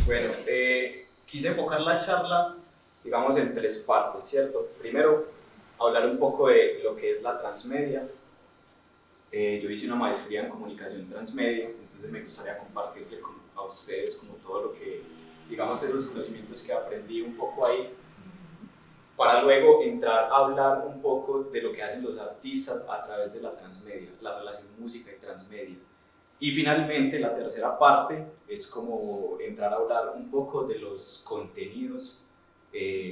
Bueno, quise enfocar la charla, digamos, en tres partes, ¿cierto? Primero, hablar un poco de lo que es la transmedia. Yo hice una maestría en comunicación transmedia, entonces me gustaría compartirle a ustedes como todo lo que, digamos, de los conocimientos que aprendí un poco ahí, para luego entrar a hablar un poco de lo que hacen los artistas a través de la transmedia, la relación música y transmedia. Y finalmente, la tercera parte es como entrar a hablar un poco de los contenidos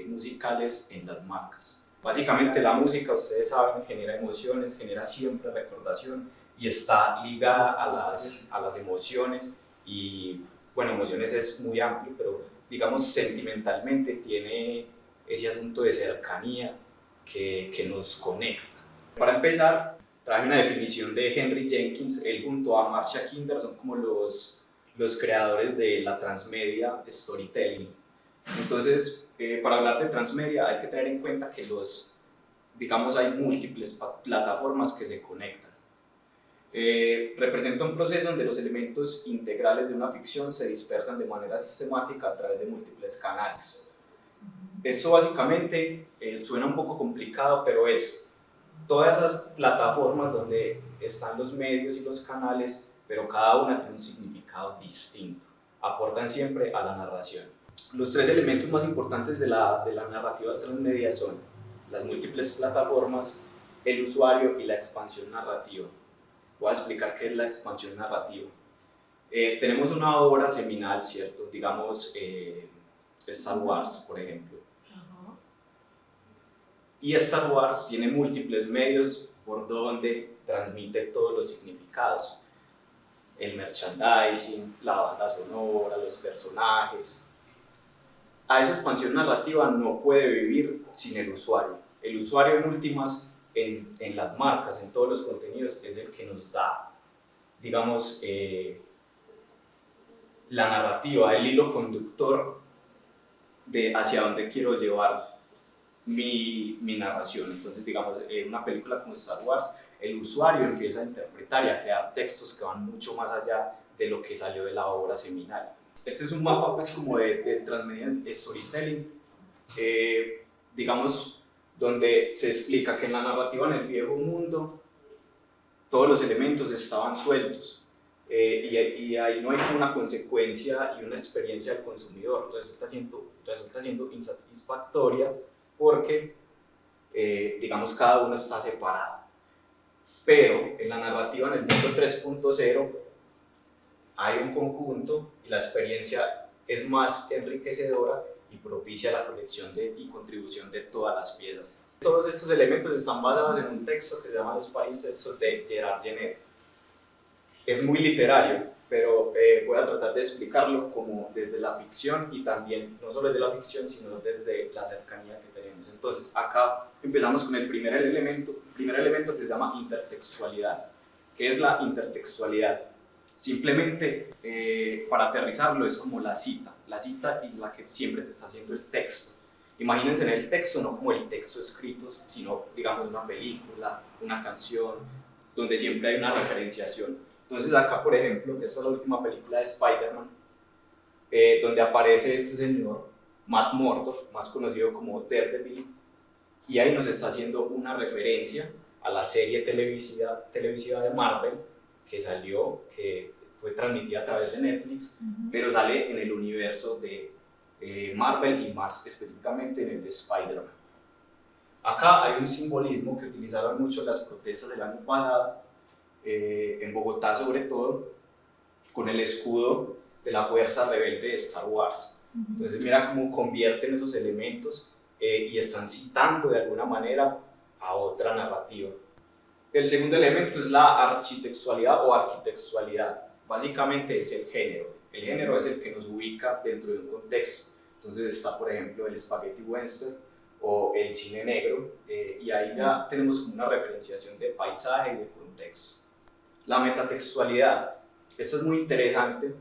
musicales en las marcas. Básicamente la música, ustedes saben, genera emociones, genera siempre recordación y está ligada a las emociones y, bueno, emociones es muy amplio, pero digamos sentimentalmente tiene ese asunto de cercanía que nos conecta. Para empezar, traje una definición de Henry Jenkins. Él junto a Marcia Kinder son como los creadores de la transmedia storytelling. Entonces, para hablar de transmedia hay que tener en cuenta que digamos, hay múltiples plataformas que se conectan. Representa un proceso donde los elementos integrales de una ficción se dispersan de manera sistemática a través de múltiples canales. Esto básicamente suena un poco complicado, pero es todas esas plataformas donde están los medios y los canales, pero cada una tiene un significado distinto, aportan siempre a la narración. Los tres elementos más importantes de la narrativa transmedia son las múltiples plataformas, el usuario y la expansión narrativa. Voy a explicar qué es la expansión narrativa. Tenemos una obra seminal, ¿cierto? Digamos Star Wars, por ejemplo. Y Star Wars tiene múltiples medios por donde transmite todos los significados. El merchandising, la banda sonora, los personajes. A esa expansión narrativa no puede vivir sin el usuario. El usuario en últimas, en las marcas, en todos los contenidos, es el que nos da, digamos, la narrativa, el hilo conductor de hacia dónde quiero llevar mi narración. Entonces, digamos, en una película como Star Wars, el usuario empieza a interpretar y a crear textos que van mucho más allá de lo que salió de la obra seminal. Este es un mapa pues como de transmedia storytelling, digamos, donde se explica que en la narrativa en el viejo mundo todos los elementos estaban sueltos, y ahí no hay una consecuencia y una experiencia del consumidor, resulta siendo insatisfactoria porque, digamos, cada uno está separado. Pero en la narrativa en el mundo 3.0 hay un conjunto y la experiencia es más enriquecedora y propicia la conexión y contribución de todas las piezas. Todos estos elementos están basados en un texto que se llama Los Palimpsestos de Gerard Genette. Es muy literario, pero voy a tratar de explicarlo como desde la ficción y también, no solo desde la ficción, sino desde la cercanía que tenemos. Entonces, acá empezamos con el primer elemento que se llama intertextualidad. ¿Qué es la intertextualidad? Simplemente, para aterrizarlo, es como la cita y la que siempre te está haciendo el texto. Imagínense en el texto, no como el texto escrito, sino, digamos, una película, una canción, donde siempre hay una referenciación. Entonces acá, por ejemplo, esta es la última película de Spider-Man, donde aparece este señor, Matt Murdock, más conocido como Daredevil, y ahí nos está haciendo una referencia a la serie televisiva de Marvel, que fue transmitida a través de Netflix, pero sale en el universo de Marvel y más específicamente en el de Spider-Man. Acá hay un simbolismo que utilizaron mucho las protestas del año pasado, en Bogotá sobre todo, con el escudo de la fuerza rebelde de Star Wars. Entonces mira cómo convierten esos elementos y están citando de alguna manera a otra narrativa. El segundo elemento es la architextualidad o arquitextualidad. Básicamente es el género. El género es el que nos ubica dentro de un contexto. Entonces está, por ejemplo, el spaghetti western o el cine negro, y ahí ya tenemos como una referenciación de paisaje y de contexto. La metatextualidad, esto es muy interesante,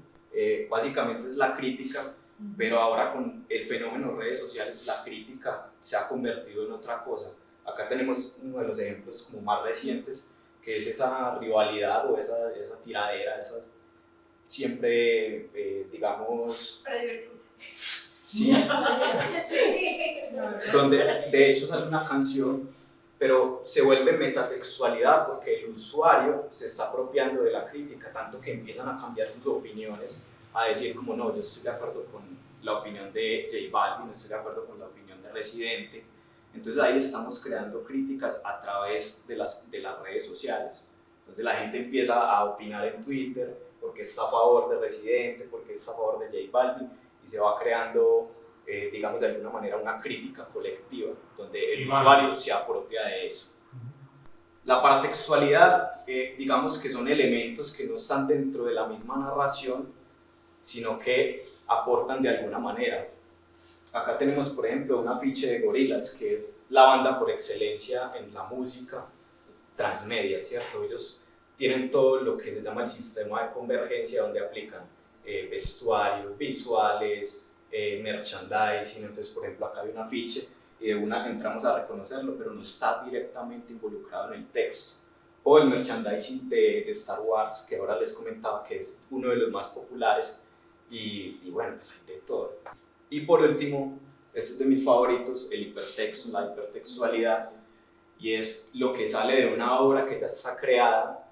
básicamente es la crítica, pero ahora con el fenómeno redes sociales la crítica se ha convertido en otra cosa. Acá tenemos uno de los ejemplos como más recientes, que es esa rivalidad o esa tiradera, siempre, digamos, Para divertirse. sí, donde de hecho sale una canción, pero se vuelve metatextualidad porque el usuario se está apropiando de la crítica, tanto que empiezan a cambiar sus opiniones, a decir como no, yo estoy de acuerdo con la opinión de J Balvin, estoy de acuerdo con la opinión de Residente. Entonces ahí estamos creando críticas a través de las redes sociales. Entonces la gente empieza a opinar en Twitter porque está a favor de Residente, porque está a favor de J Balvin, y se va creando, digamos de alguna manera, una crítica colectiva, donde el usuario se apropia de eso. La paratextualidad, digamos que son elementos que no están dentro de la misma narración, sino que aportan de alguna manera. Acá tenemos, por ejemplo, un afiche de Gorillaz, que es la banda por excelencia en la música transmedia, ¿cierto? Ellos tienen todo lo que se llama el sistema de convergencia, donde aplican vestuarios, visuales, merchandising. Entonces, por ejemplo, acá hay un afiche y de una entramos a reconocerlo, pero no está directamente involucrado en el texto. O el merchandising de Star Wars, que ahora les comentaba que es uno de los más populares, y bueno, pues hay de todo. Y por último, este es de mis favoritos, el hipertexto, la hipertextualidad, y es lo que sale de una obra que ya está creada,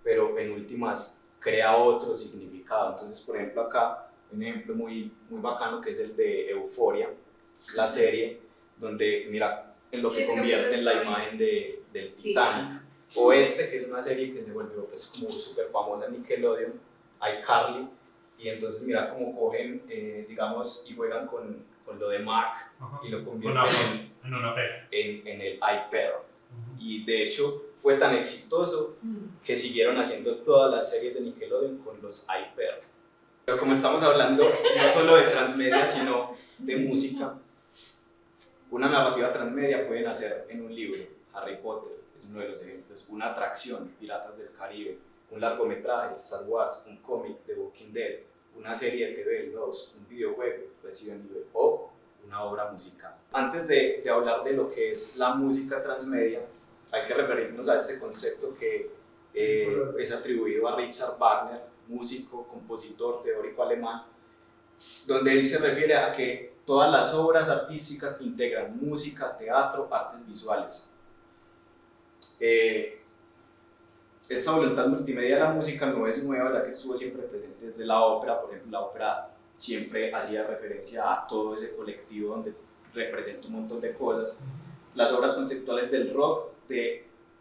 pero en últimas crea otro significado. Entonces, por ejemplo, acá un ejemplo muy bacano que es el de Euphoria, la serie, donde mira en lo que convierte en la imagen del Titanic. O este, que es una serie que se volvió pues como súper famosa en Nickelodeon, iCarly, y entonces mira cómo cogen, digamos, y juegan con lo de Mark y lo convierten en el iPad. Y de hecho fue tan exitoso que siguieron haciendo todas las series de Nickelodeon con los iPad. Pero como estamos hablando no solo de transmedia, sino de música, una narrativa transmedia puede nacer en un libro. Harry Potter es uno de los ejemplos, una atracción, Piratas del Caribe, un largometraje, Star Wars, un cómic, The Walking Dead, una serie de TV, Lost, un videojuego, Resident Evil, o una obra musical. Antes de hablar de lo que es la música transmedia, hay que referirnos a este concepto que es atribuido a Richard Wagner, músico, compositor, teórico alemán, donde él se refiere a que todas las obras artísticas integran música, teatro, artes visuales. Esta voluntad multimedia de la música no es nueva, ya que estuvo siempre presente desde la ópera. Por ejemplo, la ópera siempre hacía referencia a todo ese colectivo donde representa un montón de cosas. Las obras conceptuales del rock,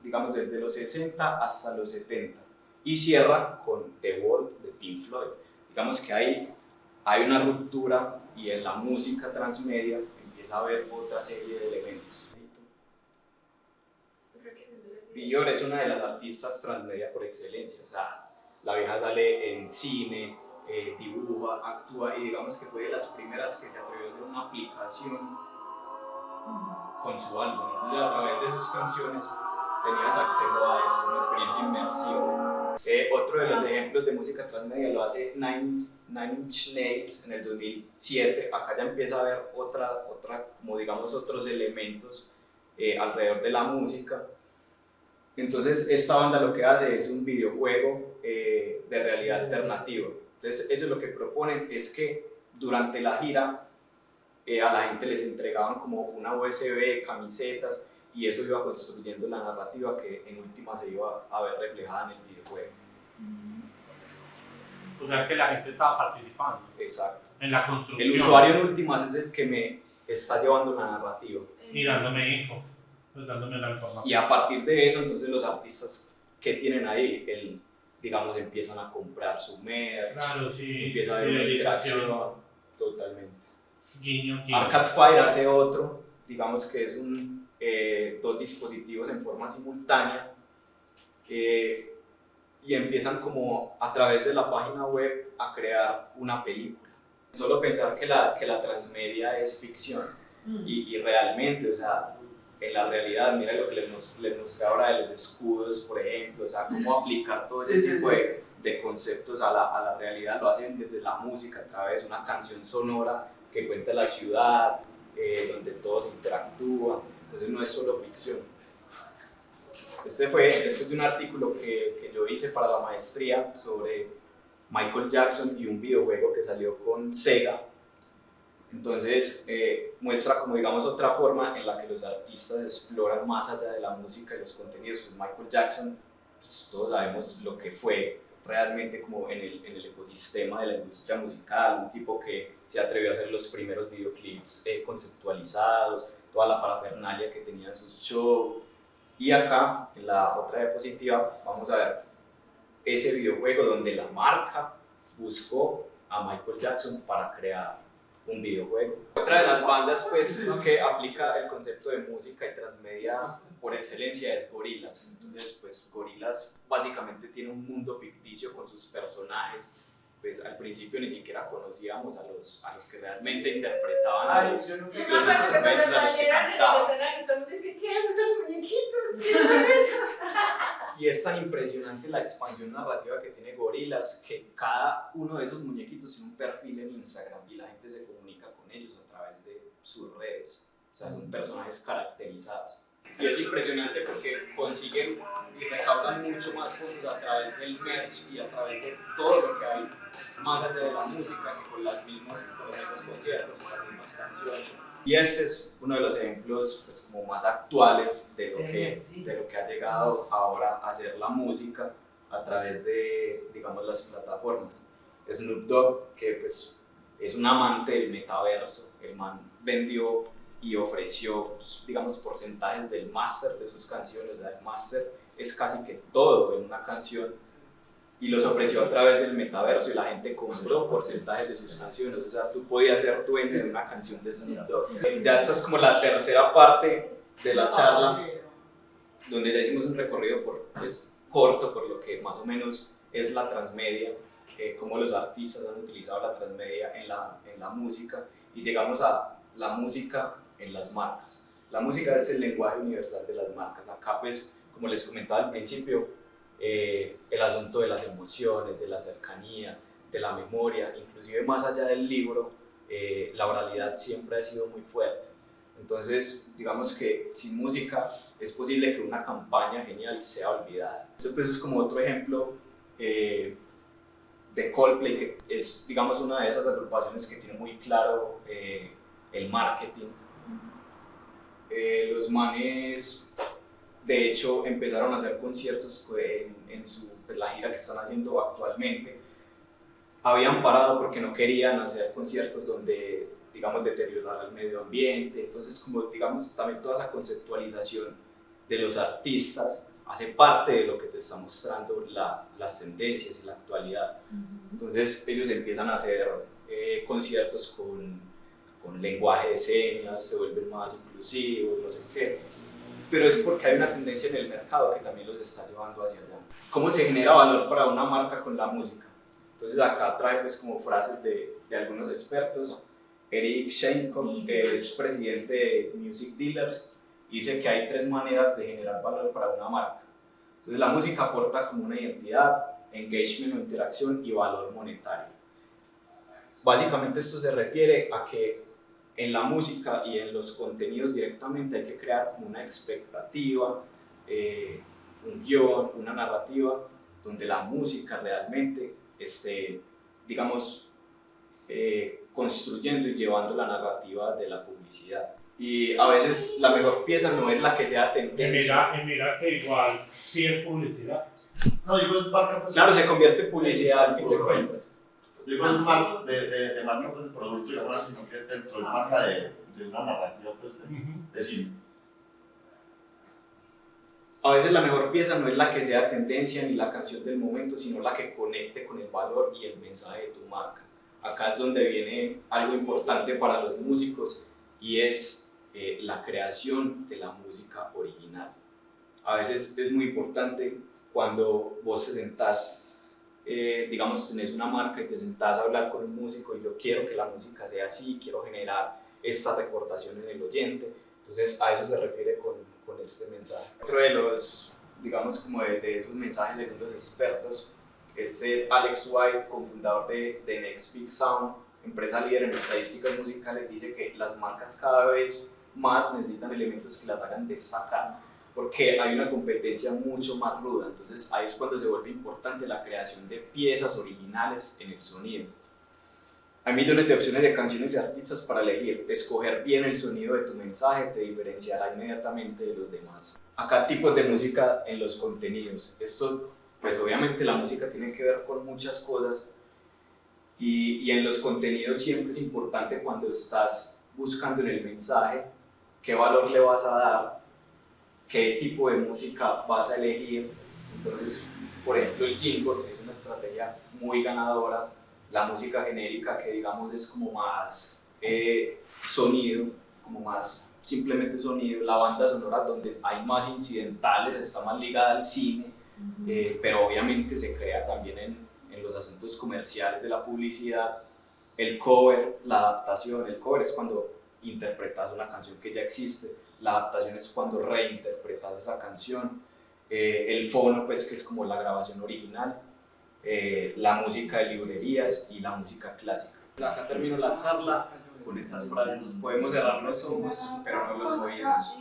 digamos desde los 60 hasta los 70, y cierra con The Wall de Pink Floyd. Digamos que hay una ruptura, y en la música transmedia empieza a haber otra serie de elementos. Villor es una de las artistas transmedia por excelencia. O sea, la vieja sale en cine, dibuja, actúa, y digamos que fue de las primeras que se atrevió a hacer una aplicación con su álbum. Entonces, a través de sus canciones tenías acceso a esto, una experiencia inmersiva. Otro de los ejemplos de música transmedia lo hace Nine Inch Nails en el 2007. Acá ya empieza a haber como digamos otros elementos alrededor de la música. Entonces esta banda lo que hace es un videojuego de realidad alternativa. Entonces ellos lo que proponen es que durante la gira a la gente les entregaban como una USB, camisetas, y eso iba construyendo la narrativa que en última se iba a ver reflejada en el videojuego. O sea que la gente estaba participando. Exacto. En la construcción. El usuario en últimas es el que me está llevando la narrativa. Y dándome info, pues dándome la información. Y a partir de eso, entonces los artistas que tienen ahí, digamos, empiezan a comprar su merch, claro, sí, empieza a haber una interacción totalmente. Guiño. Arcade Fire hace otro, digamos que es dos dispositivos en forma simultánea, y empiezan como a través de la página web a crear una película. Solo pensar que la transmedia es ficción, y realmente, o sea, en la realidad, mira lo que les mostré ahora de los escudos, por ejemplo, o sea, cómo aplicar todo ese tipo de conceptos a la realidad. Lo hacen desde la música, a través de una canción sonora que cuenta la ciudad, donde todos interactúan. Entonces no es solo ficción. Esto es de un artículo que yo hice para la maestría sobre Michael Jackson y un videojuego que salió con Sega. Entonces muestra como digamos otra forma en la que los artistas exploran más allá de la música y los contenidos. Pues Michael Jackson, pues todos sabemos lo que fue realmente como en el ecosistema de la industria musical, un tipo que se atrevió a hacer los primeros videoclips conceptualizados, toda la parafernalia que tenían sus shows. Y acá, en la otra diapositiva, vamos a ver ese videojuego donde la marca buscó a Michael Jackson para crear un videojuego. Otra de las bandas pues, que aplica el concepto de música y transmedia por excelencia es Gorillaz. Entonces, pues Gorillaz básicamente tiene un mundo ficticio con sus personajes. Pues al principio ni siquiera conocíamos a los que realmente interpretaban a los instrumentos, a los que cantaban. Y es tan impresionante la expansión narrativa que tiene Gorillaz que cada uno de esos muñequitos tiene un perfil en Instagram y la gente se comunica con ellos a través de sus redes. O sea, son personajes caracterizados. Y es impresionante porque consiguen y recaudan mucho más fondos a través del merch y a través de todo lo que hay más allá de la música que con los mismos conciertos, con las mismas canciones. Y ese es uno de los ejemplos pues, como más actuales de lo que ha llegado ahora a hacer la música a través de, digamos, las plataformas. Snoop Dogg, que pues, es un amante del metaverso, el man vendió y ofreció, pues, digamos, porcentajes del máster de sus canciones. O sea, el máster es casi que todo en una canción y los ofreció a través del metaverso y la gente compró porcentajes de sus canciones. O sea, tú podías ser dueño de una canción de Snoop Dogg. Ya esta es como la tercera parte de la charla, donde ya hicimos un recorrido pues, corto por lo que más o menos es la transmedia, cómo los artistas han utilizado la transmedia en la música, y llegamos a la música en las marcas. La música es el lenguaje universal de las marcas. Acá, pues, como les comentaba al principio, el asunto de las emociones, de la cercanía, de la memoria, inclusive más allá del libro, la oralidad siempre ha sido muy fuerte. Entonces, digamos que sin música es posible que una campaña genial sea olvidada. Esto pues, es como otro ejemplo de Coldplay, que es, digamos, una de esas agrupaciones que tiene muy claro el marketing. Los manes, de hecho, empezaron a hacer conciertos en la gira que están haciendo actualmente. Habían parado porque no querían hacer conciertos donde, digamos, deteriorar el medio ambiente. Entonces, como, digamos, también toda esa conceptualización de los artistas hace parte de lo que te está mostrando las tendencias y la actualidad. Entonces, ellos empiezan a hacer conciertos con lenguaje de señas, se vuelven más inclusivos, no sé qué. Pero es porque hay una tendencia en el mercado que también los está llevando hacia allá. ¿Cómo se genera valor para una marca con la música? Entonces acá trae pues como frases de algunos expertos. Eric Shenko, que es presidente de Music Dealers, dice que hay 3 maneras de generar valor para una marca. Entonces la música aporta como una identidad, engagement o interacción y valor monetario. Básicamente esto se refiere a que en la música y en los contenidos directamente hay que crear una expectativa, un guión, una narrativa, donde la música realmente esté, digamos, construyendo y llevando la narrativa de la publicidad. Y a veces la mejor pieza no es la que sea tendencia. Y mira que igual sí es publicidad. No, digo, es marca, pues, Claro, se convierte en publicidad al fin de cuentas. digo, es marca de marca pues, de producto y demás, sino que dentro de marca de una narrativa pues, de cine. A veces la mejor pieza no es la que sea tendencia ni la canción del momento, sino la que conecte con el valor y el mensaje de tu marca. Acá es donde viene algo importante para los músicos y es la creación de la música original. A veces es muy importante cuando vos te sentás, digamos, tenés una marca y te sentás a hablar con un músico y yo quiero que la música sea así, quiero generar esta recordación en el oyente. Entonces a eso se refiere con este mensaje. Otro de los, digamos, como de esos mensajes según los expertos, este es Alex White, cofundador de Next Big Sound, empresa líder en estadísticas musicales. Dice que las marcas cada vez más necesitan elementos que las hagan destacar. porque hay una competencia mucho más ruda. Entonces ahí es cuando se vuelve importante la creación de piezas originales en el sonido. Hay millones de opciones de canciones y artistas para elegir. Escoger bien el sonido de tu mensaje te diferenciará inmediatamente de los demás. Acá tipos de música en los contenidos. Esto, pues obviamente la música tiene que ver con muchas cosas y en los contenidos siempre es importante cuando estás buscando en el mensaje qué valor le vas a dar, qué tipo de música vas a elegir. Entonces, por ejemplo, el jingle es una estrategia muy ganadora. La música genérica, que digamos es como más sonido, como más simplemente sonido. La banda sonora, donde hay más incidentales, está más ligada al cine, pero obviamente se crea también en los asuntos comerciales de la publicidad. El cover, la adaptación. El cover es cuando interpretas una canción que ya existe, la adaptación es cuando reinterpretas esa canción. El fono, pues, que es como la grabación original. La música de librerías y la música clásica. Acá termino la charla con estas frases. Podemos cerrar los ojos, pero no los oídos.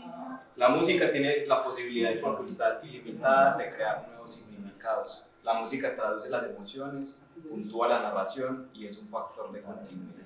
La música tiene la posibilidad y facultad ilimitada de crear nuevos significados. La música traduce las emociones, puntúa la narración y es un factor de continuidad.